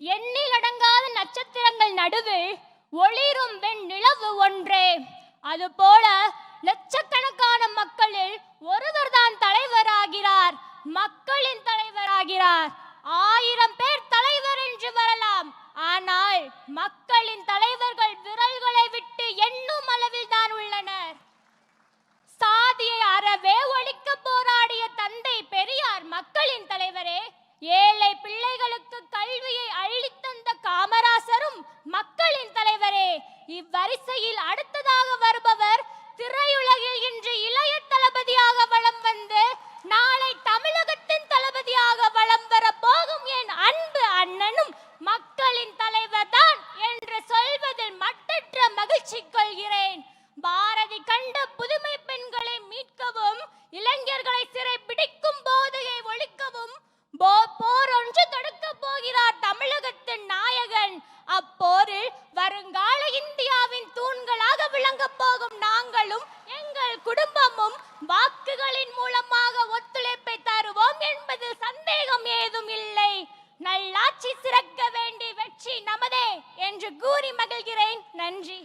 எண்ணிலடங்காத நட்சத்திரங்கள் நடுவில் ஒளிரும் வெண்ணிலவு ஒன்றே. அதுபோல லட்சக்கணக்கான மக்களில் ஒருவர்தான் தலைவராகிறார், மக்களின் தலைவராகிறார். 1000 பேர் தலைவர் என்று வரலாம், ஆனால் மக்களின் தலைவர்கள் விரல்களை விட்டு எண்ணும் அளவில் தான் உள்ளனர். சாதியை அறவே ஒழிக்க போராடிய தந்தை பெரியார் மக்களின் தலைவரே. ஏழை பிள்ளைகளுக்கு கல்வியை அள்ளித்தந்த காமராசரும் மக்களின் தலைவரே. இவ்வரிசையில் அடுத்ததாக வருபவர் திரையுலகில் இன்று இளைய தளபதியாக வலம் வந்து நாளை தமிழகத்தின் தளபதியாக வலம் வர போகும் என் அன்பு அண்ணனும் மக்களின் தலைவர் தான் என்று சொல்வதில் மட்டற்ற மகிழ்ச்சி கொள்கிறேன். பாரதி கண்ட புதுமை பெண்களை மீட்கவும், இளைஞர்களை சிறை பிடிக்கும் போதையை ஒழிக்கவும் போர் ஒன்று தொடுக்க போகிறார் தமிழகத்தின் நாயகன். அப்போரில் வருங்கால இந்தியாவின் தூண்களாக விளங்க போகும் நாங்களும் எங்கள் குடும்பமும் வாக்குகளின் மூலமாக ஒத்துழைப்பை தருவோம் என்பதில் சந்தேகம் ஏதும் இல்லை. நல்லாட்சி சிறக்க வேண்டி வெற்றி நமதே என்று கூறி மகிழ்கிறேன். நன்றி.